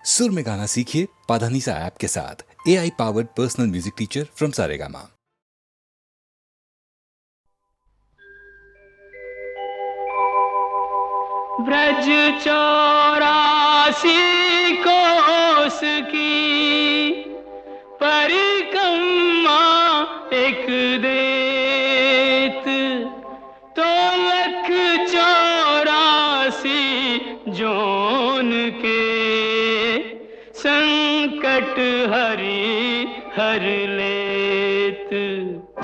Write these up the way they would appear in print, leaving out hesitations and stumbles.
सुर में गाना सीखिए पाधानीसा ऐप के साथ। AI powered personal music teacher from Saregama. Braj 84 कोस की परिक्रमा एक देत, तो लख 84 जोन के संकट हरि हर लेत।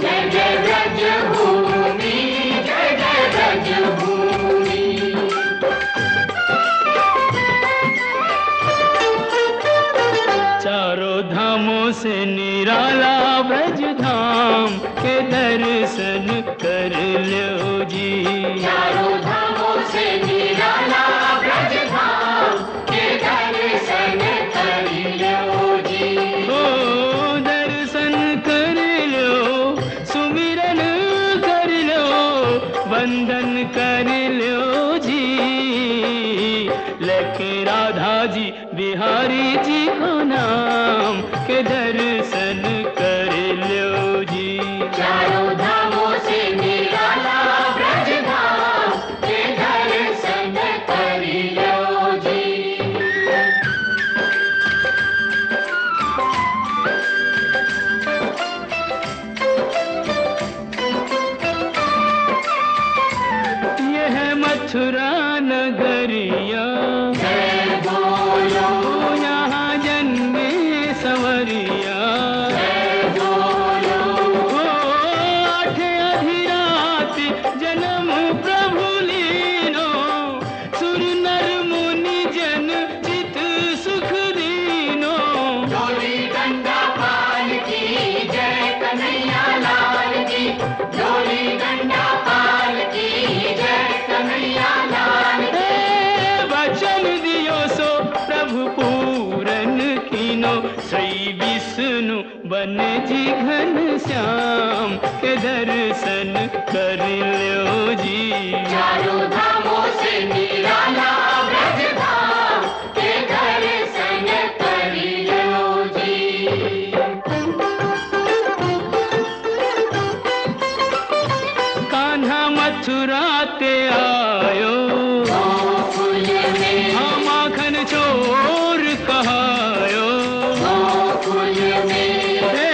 जय जय ब्रज भूमि, जय जय ब्रज भूमि। चारों धामों से निराला ब्रज धाम के दर्शन कर लो जी। चारों धामों से निराला ब्रज धाम के दर्शन कर लो जी। ओ दर्शन कर लो, सुमिरन कर लो, वंदन कर लो जी। लेके राधा जी बिहारी जी को नाम के दर्शन कर लो जी। चारों धामों से निराला ब्रज धाम के दर्शन कर लो जी। यह है मथुरा नगरिया, जय बोलो, यहाँ जन्मे संवरिया। जय बोलो, ओ आठ अधिरात जन्म प्रभु लीनो, सुर नर मुनि जन चित सुख दीनो। डोली डंडा पाल की जय कन्हैया लाल की, डोली डंडा पाल की जय कन्हैया लाल की। वचन दियो सो प्रभु पूरन कीनो, श्री विष्णु बन जी घन श्याम के दर्शन कर लो जी। चारों धामों से निराला ब्रज धाम के दर्शन कर लो जी। कान्हा मथुरा ते आयो, गोकुल में, हम माखन चोर कहायो। गोकुल में, हे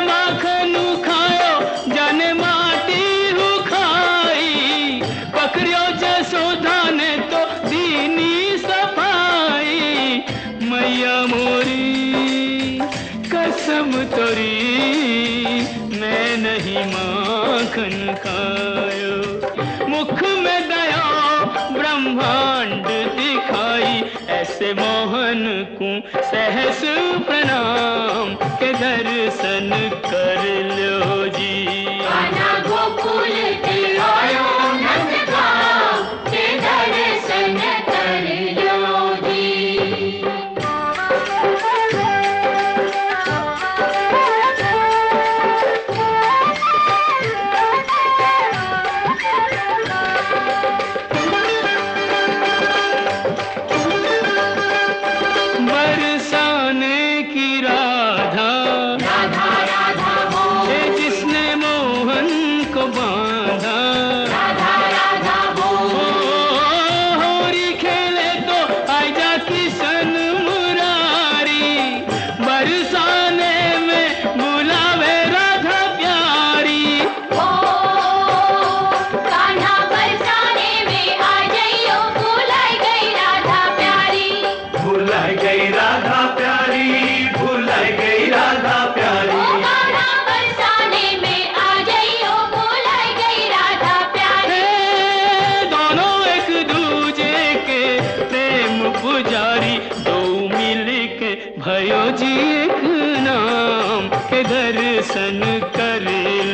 माखन खायो जाने माटी हु खाई, पकड़ियो जसोदा ने तो दीनी सफाई। मैया मोरी कसम तोरी, मैं नहीं माखन खायो। मुख में दया ब्रह्मांड दिखाई, ऐसे मोहन को सहस प्रणाम के दर्शन कर लो जी। कान्हा गोकुल के आयो नंदगांव के दर्शन कर लो जी। बरसाने की राधा, राधा राधा बोल, हे जिसने मोहन को बांधा। राधा राधा बोल, ओ होरी खेले तो आजा किशन मुरारी, बरसाने में बुलावे राधा प्यारी। ओ कान्हा बरसाने में आ जाइयो, भुलाई गई राधा प्यारी। भुलाई गई राधा प्यारी, भुलाई गई राधा ओ प्यारी। कान्हा बरसाने में आ जाइयो, भुलाई गई राधा प्यारी। हे दोनों एक दूजे के प्रेम पुजारी, दो मिल के भयो जी एक नाम के दर्शन कर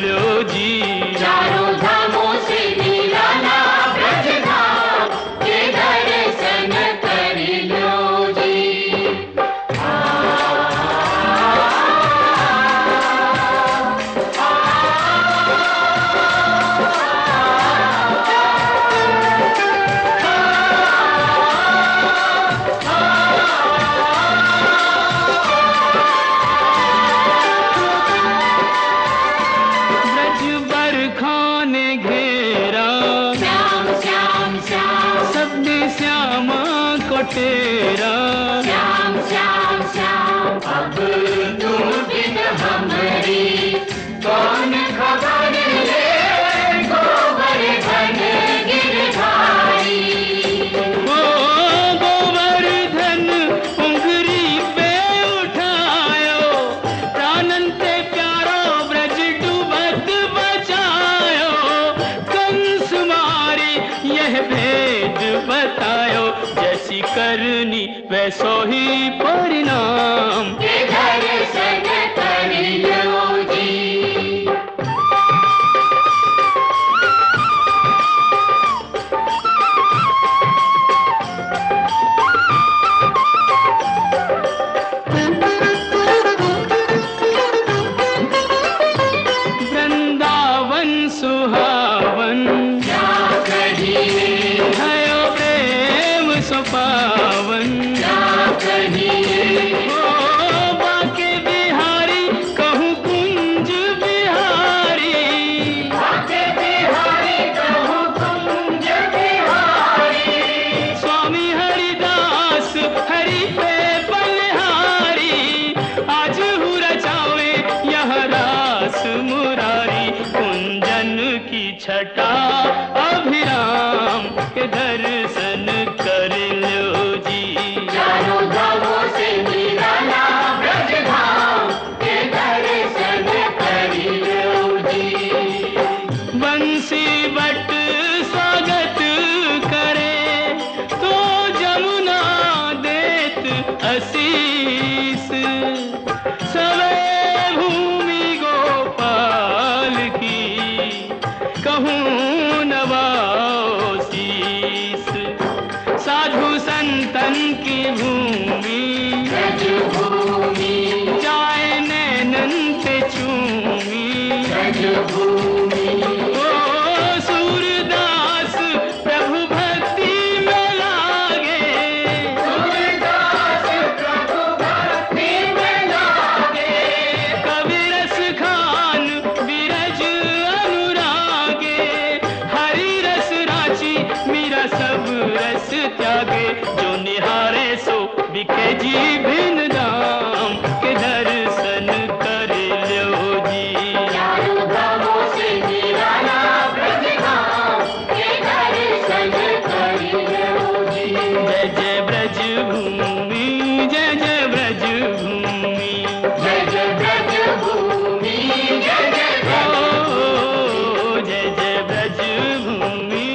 लो जी। चारों धामों से निराला ब्रज धाम के दर्शन कर लो जी। राम। श्याम श्याम श्याम अब तुम बिन हमरी कौन खबर ले गोवर्धन गिरधारी। ओ गोवर्धन उंगरी पे उठायो, प्राणंते प्यारो ब्रज डूबत बचायो। कंस मारे यह भेद बतायो, जैसी करनी वैसो ही परिणाम। के दर्शन कर लो जी। वृंदावन सुहावन क्या कहिए भयो प्रेम सुपावन। क्या कहिए ओ बाके बिहारी कहूँ कुंज बिहारी। बाके बिहारी कहूँ कुंज बिहारी। स्वामी हरिदास हरि पे बलिहारी, आज हूँ रचावे यह रास मुरारी। कुंजन की छटा अभिराम के दर्शन कर लो जी। चारों धामों से निराला ब्रज धाम के दर्शन कर लो जी। बंसी बट स्वागत करे तो जमुना देत आशीष। सवे भूमि गोपाल की कहूँ नवाओ शीस। साधु संतन की भूमि ब्रज भूमि जाए नैनन से चूमी। ब्रज भूमि ओ सूरदास प्रभु भक्ति में लागे, सूरदास प्रभु भक्ति में लागे। कवि रस खान विरज अनुरागे। हरि रस राची मीरा सब रस त्यागे, जो निहारे सो बिके जी भिन्न दाम। के दर्शन कर लो जी। चारों धामों से निराला ब्रज धाम के दर्शन कर लो जी। जय जय ब्रज भूमि, जय जय ब्रज भूमि। जय जय ब्रज भूमि जय जय ब्रज ओ जय जय ब्रज भूमि,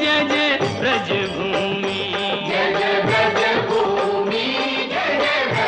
जय जय ब्रज भूमि। जय जय ब्रज भूमि जय जय ब्रज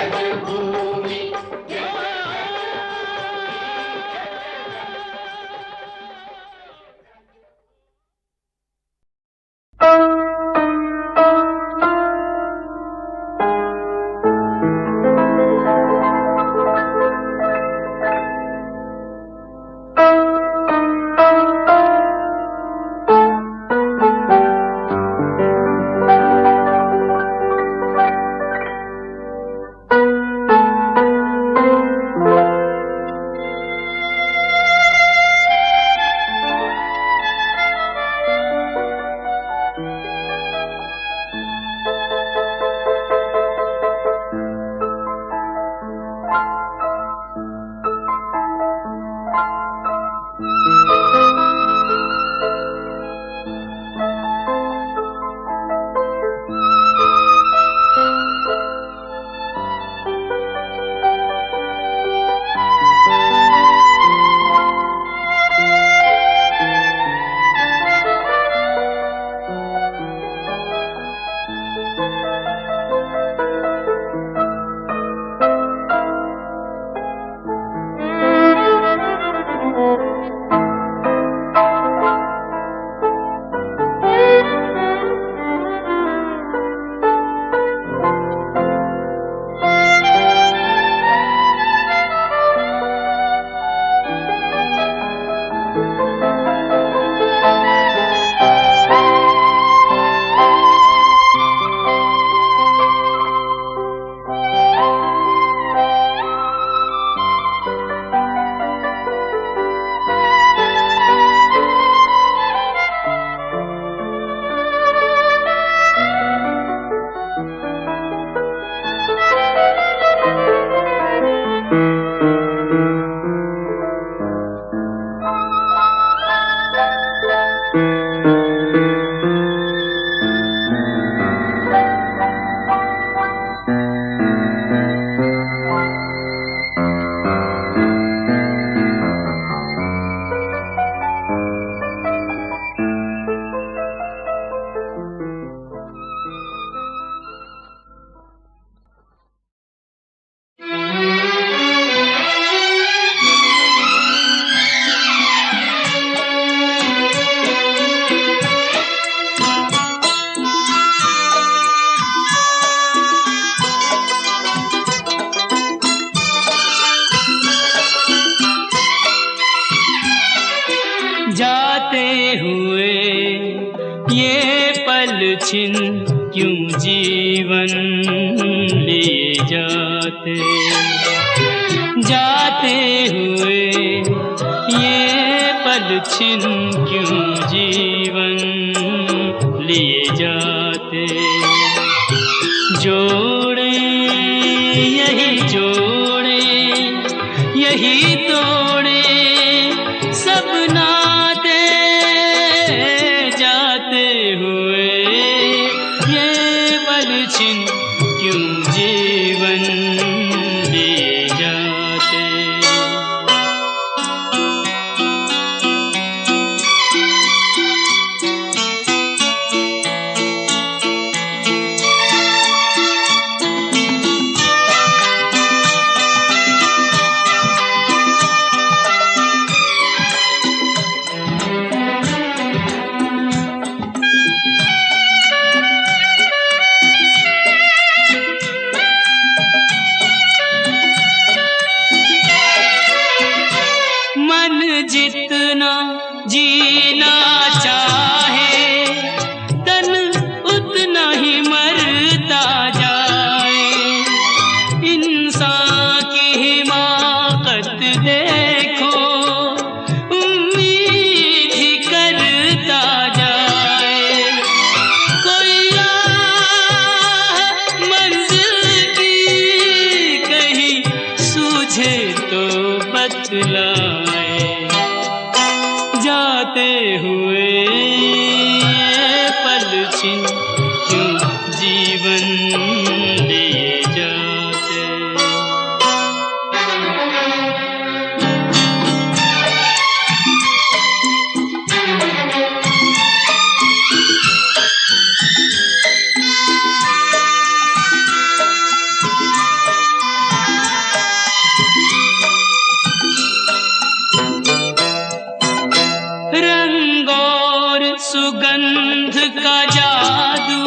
छिन क्यों जीवन लिए जाते, जाते हुए ये पल छिन क्यों जीवन लिए जाते। जोड़े यही जोड़े, यही तोड़े सब नाते, जाते हुए ये पल छिन क्यों जीवन लिए जाते। जितना जीना चाहे तन उतना ही मरता जाए। इंसान की हिमाकत देखो, उम्मीद ही करता जाए। कोई राह मंजिल की कहीं सूझे तो बतलाए, जाते हुए ये पल छिन क्यों जीवन लिए जाते। सुगंध का जादू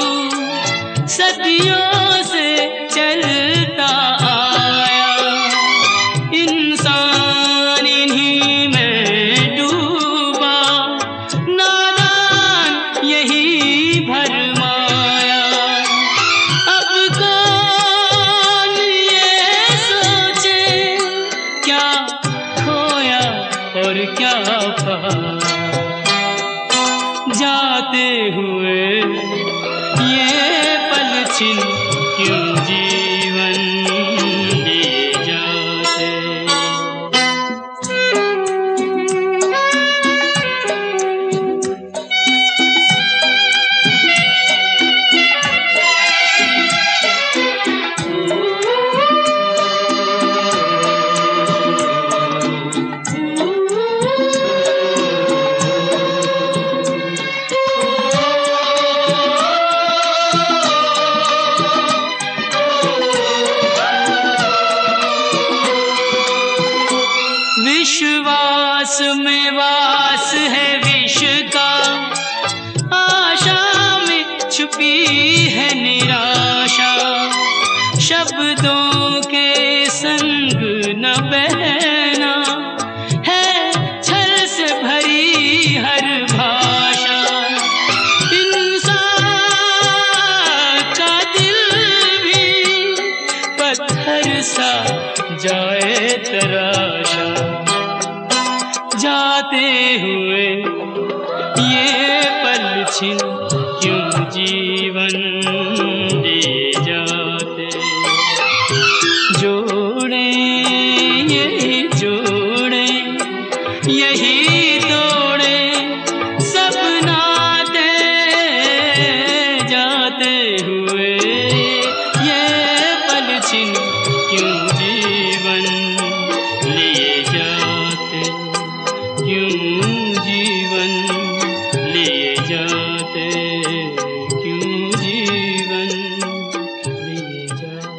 सदियों से चलता आया, इंसान इन्हीं में डूबा, नादान यही भरमाया। अब कौन ये सोचे क्या खोया और क्या पाया, जाते हुए ये पल छिन क्यों जीवन लिए जाते। विश्वास में वास है विष का, आशा में छुपी है निराशा। शब्दों के संग न बहना है छल से भरी हर भाषा। इंसान का दिल भी पत्थर सा जाए तराशा, जाते हुए ये पल छिन क्यों जीवन लिए जाते। जोड़े यही जोड़े, यही तोड़े सब नाते, जाते हुए ये पल छिन क्यों जीवन लिए जाते, क्यों जीवन लिए जाते, क्यों जीवन लिए जाते।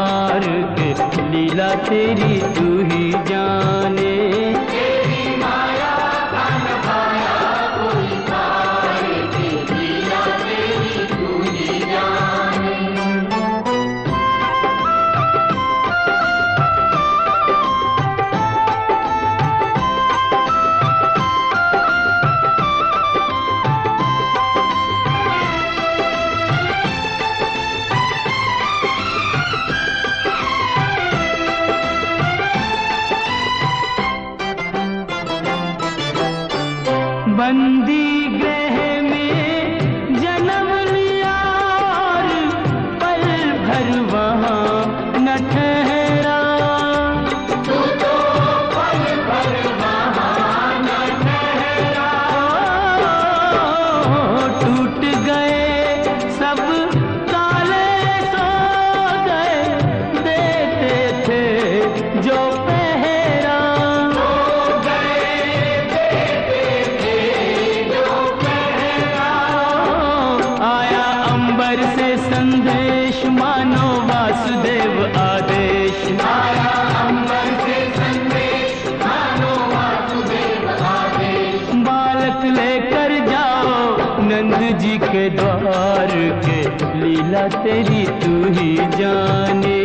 पार के लीला तेरी तू ही जाने। तेरी माया का न पाया कोई पार की लीला तेरी तू ही जाने। बंदी गृह में जन्म लिया और पल भर वहाँ न ठहरा। तू तो पल भर वहाँ न ठहरा। टूट गए सब ताले सो गए, देते थे जो पहरा। हो गए देते थे जो पहरा। आया अंबर से संदेश मानो वासुदेव आदेश। आया अंबर से संदेश मानो वासुदेव आदेश। बालक लेकर जाओ नंद जी के द्वार के लीला तेरी तू ही जाने।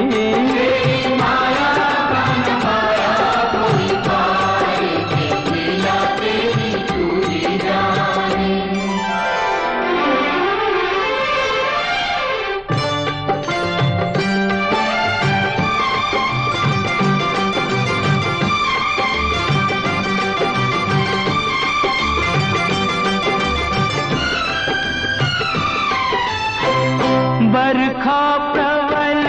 तेरी माया का न पाया कोई पार की लीला तेरी तू ही जाने। बरखा प्रबल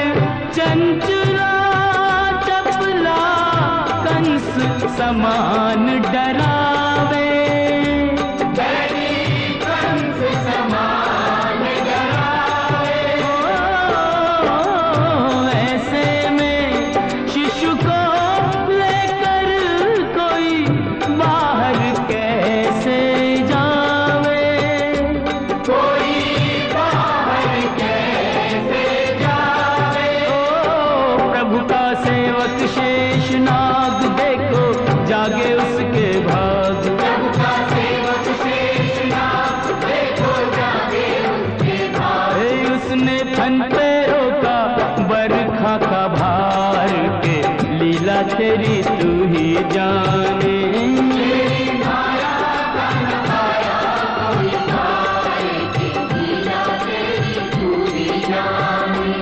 चंचला चपला कंस समान डरावे। डरी कंस समान डरावे। ऐसे में शिशु को लेकर कोई बाहर कैसे जावे। कोई बाहर कैसे जावे। प्रभु का सेवक शेष नाग देखो जागे उसके भाग। प्रभु का सेवक शेषनाग देखो जागे उसके भाग। उसने फन पे रोका बरखा का भार के लीला तेरी तू ही जाने। तेरी माया का न पाया कोई पार की लीला तेरी तू ही जाने।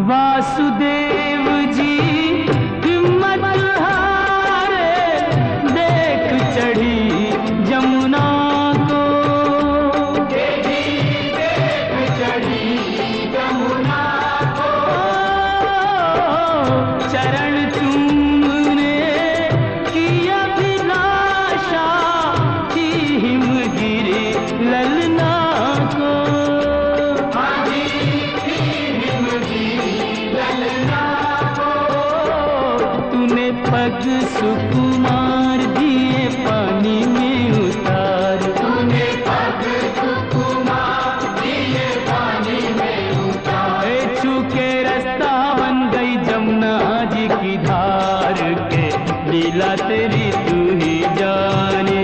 वासुदेव जी हिम्मत हारे देख चढ़ी जमुना को। तेरी देख चढ़ी जमुना को। चरण चूमने की अभिलाषा थी हिमगिरी ललना को। हाजी थी हिमगिरी ललना को। तूने पग सुकुमार दिए पानी में उतार। तूने पग सुकुमार दिए पानी में उतार। छू के रास्ता बन गई जमुना जी की धार के लीला तेरी तू ही जाने।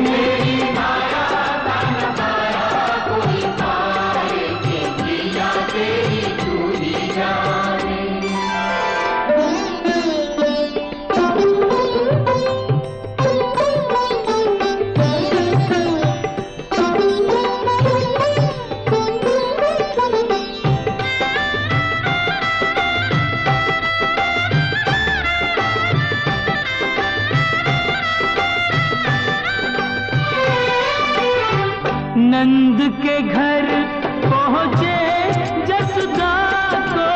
तेरी माया का न पाया कोई पार की लीला तेरी तू ही जाने। नंद के घर पहुँचे जसदा को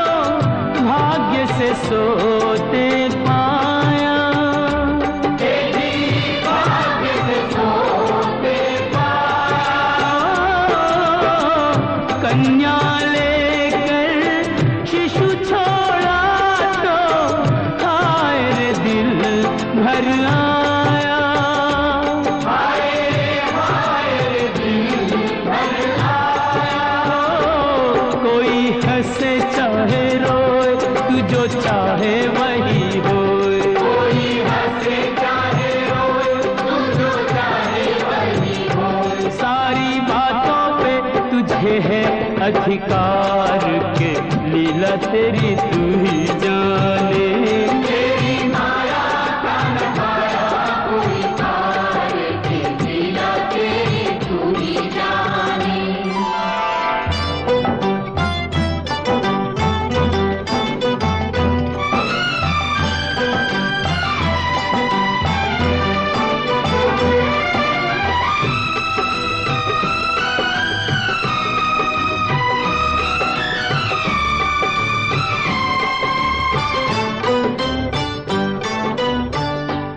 भाग्य से सोते पाया। तेरी भाग्य से चाहे वही होए, कोई हंसे चाहे रोए, तू जो चाहे वही होए। सारी बातों पे तुझे है अधिकार के लीला तेरी तू ही जाने। तेरी माया का न पाया कोई पार के, लीला तेरी तू ही जाने।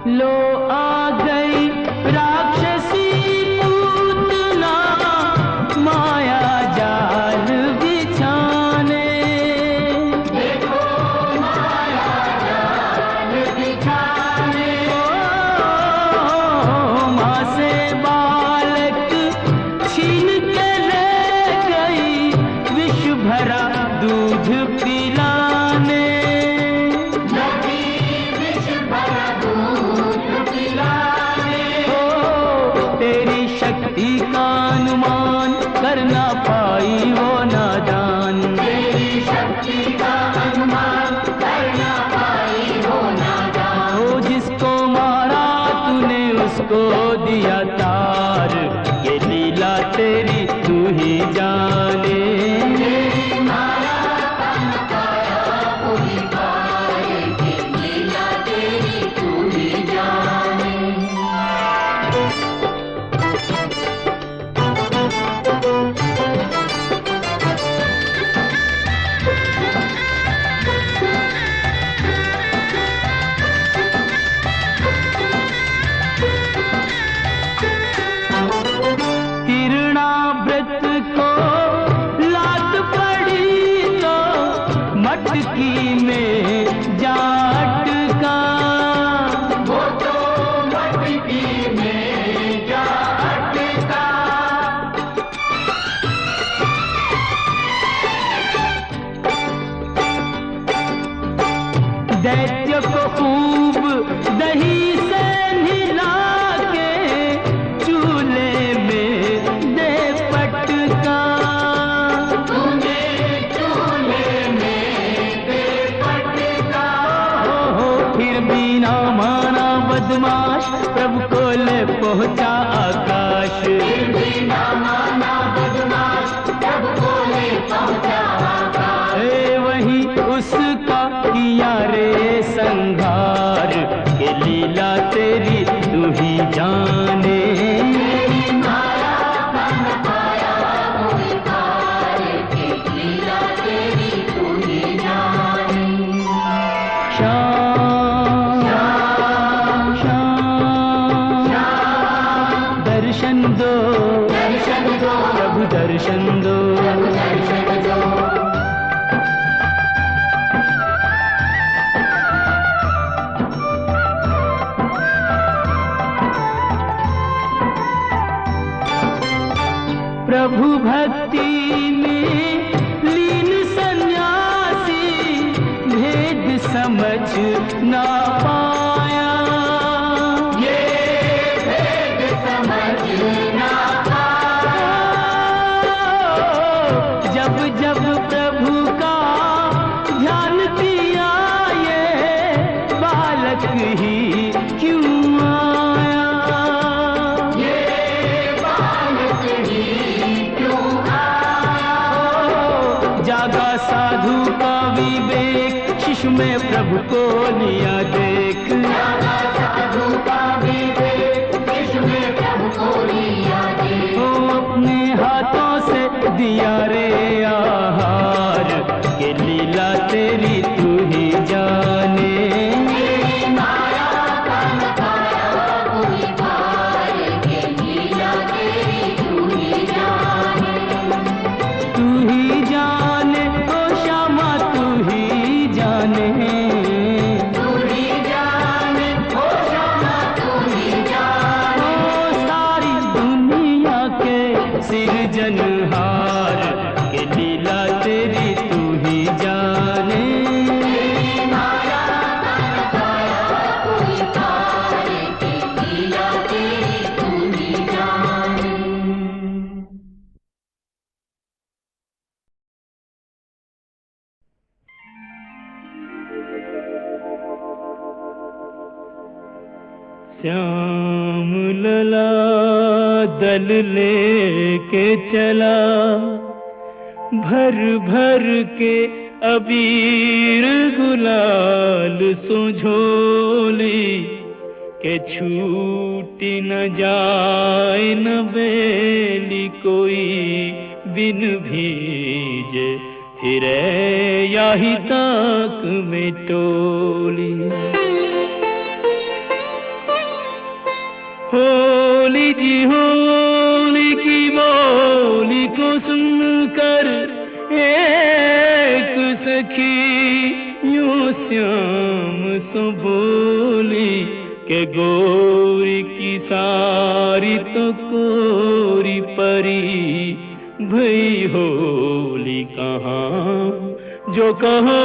लो आ गई राक्षसी पूतना माया जाल बिछाने। देखो माया जाल बिछाने, ओ, माँ से बालक छीन के ले गई, विष भरा दूध पिलाने। नदी विष भरा दूध पिलाने। ओ, तेरी शक्ति का अनुमान कर ना पाई वो नादान। तेरी शक्ति का अनुमान कर ना पाई हो नादान। ओ, जिसको मारा तूने उसको दिया तार, ये लीला तेरी तू ही जाने। तेरी माया का न पाया कोई पार के, लीला तेरी तू ही जाने। तिरणाव्रत को लात पड़ी तो मटकी में जा अटका। वो तो मटकी में जा अटका। दैत्य को खूब दही से नहला के चूल्हे में दे पटका। तूने चूल्हे में दे पटका। हो फिर भी ना माना बदमाश, प्रभु को ले पहुंचा आकाश। फिर भी ना माना बदमाश, प्रभु को ले पहुंचा आकाश। ए वही उसका किया रे संहार, के लीला तेरी तू ही जाने। तेरी माया का न पाया कोई पार के, लीला तेरी तू ही जाने। श्याम श्याम दर्शन दो, दर्शन दो, प्रभु दर्शन दो। दर्शन दो। प्रभु भक्ति में लीन सन्यासी, भेद समझ ना पाया। ये भेद समझ ना पाया। जब जब प्रभु का ध्यान किया, ये बालक ही क्यों आया। ये बालक ही क्यों आया। जागा साधु का विवेक, शिशु में प्रभु को लिया देख। जागा साधु का विवेक, विश्व में प्रभु को लिया दे। ओ अपने हाथों से दिया रे आहार, के लीला तेरी तू ही जाने। तेरी माया का न पाया कोई पार के, लीला तेरी तू ही जाने। तू ही जाने ओ श्यामा, तू ही जाने। तू ही जाने, ओ श्यामा तू ही जाने। ओ सारी दुनिया के सिरजनहार, के लीला तेरी तू दल लेके चला, भर भर के अबीर गुलाल सो झोली, के छूटी न जाए न बेली कोई बिन भीजे, फिरे याही ताक में टोली। होली जी होली की बोली को सुनकर एक सखी यूं श्याम सो बोली, के गोरी की सारी तो कोरी परी, भई होली कहाँ जो कहो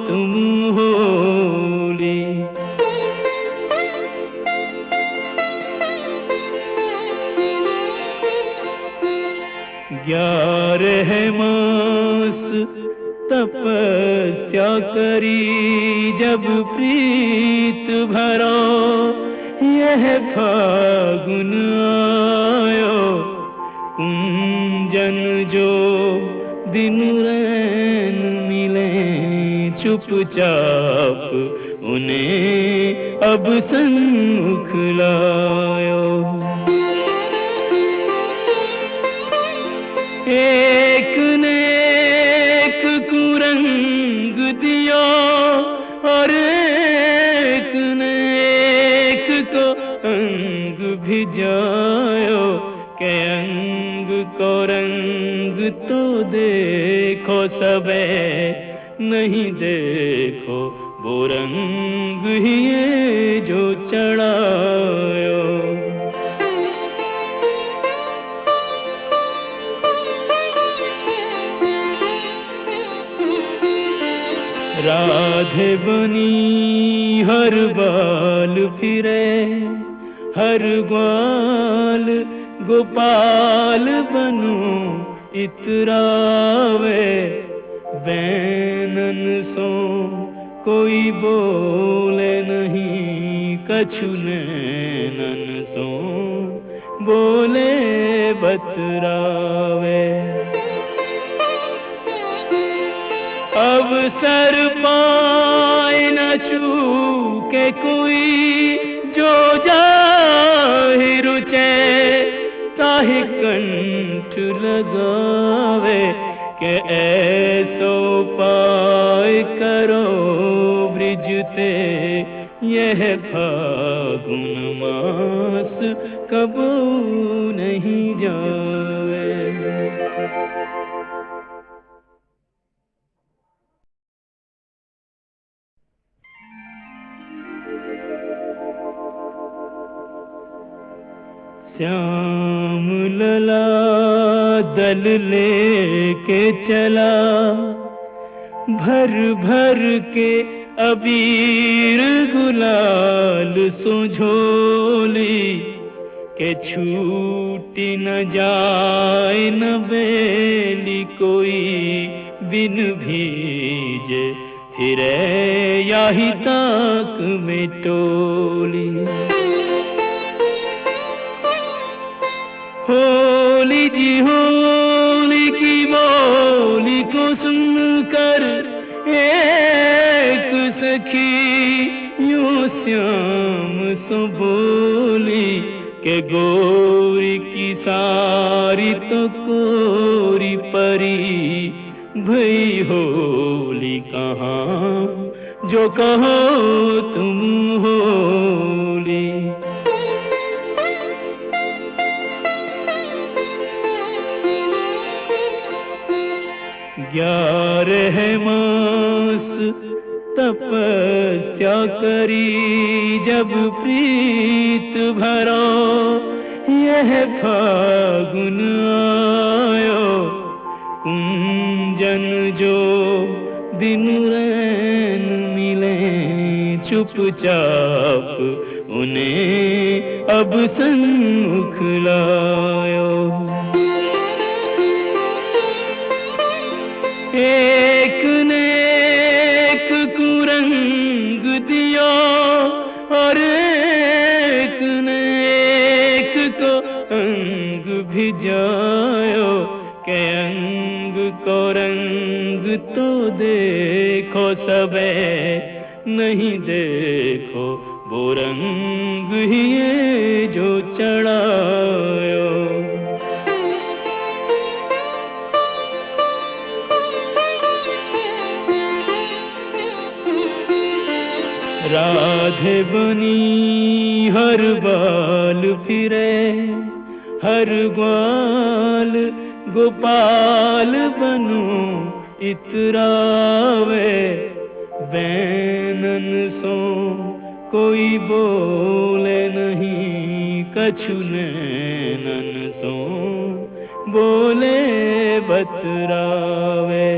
तुम होली। 11 मास तपस्या करी जब प्रीत भरा, यह फागुन आयो कुंजन जो दिन रैन मिले चुपचाप, उन्हें अब सन्मुख लायो। एक ने एक कुरंग दिया और एक ने एक को अंग भिजायो, के अंग को रंग तो देखो सबे, नहीं देखो वो रंग ही ये जो चढ़ायो। राधे बनी हर बाल फिरे, हर ग्वाल गोपाल बनो इतरावे, बैनन सो कोई बोले नहीं, कछु नैनन सो बोले बतरावे। अवसर पाए न चूके कोई, जो जाहि रुचे ताहि कंठ लगावे, के ऐसो पाए करो ब्रिजते, यह फागुन मास कबू नहीं जावे। श्याम लला दल लेके चला, भर भर के अबीर गुलाल सो झोली, के छूटी न जाए न बेली कोई बिन भीजे, फिरे याही ताक में टोली। होली जी होली की बोली को सुनकर एक सखी यूं श्याम सो बोली, के गोरी की सारी तो कोरी परी, भई होली कहाँ जो कहो तुम होली। 11 मास तपस्या करी जब प्रीत भरा, यह फागुन आयो कुंजन जो दिन रैन मिले चुपचाप, उन्हें अब सन्मुख लायो। एक ने एक कुरंग दिया और एक ने एक को अंग भी जायो के अंग को रंग तो देखो सबे नहीं देखो वो रंग ही ये जो चढ़ायो। राधे बनी हर बाल फिरे हर ग्वाल गोपाल बनू इतरावे बैनन सो कोई बोले नहीं कछु नैनन सो बोले बतरावे।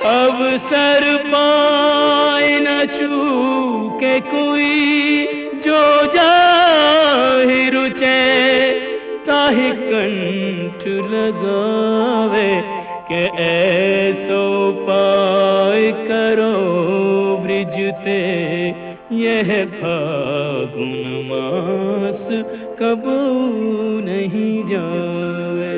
अब सर पाए न चूके कोई जो जाहि रुचे ताहि कंठ लगावे के ऐसो पाय करो ब्रिजते यह फागुन मास कबू नहीं जावे।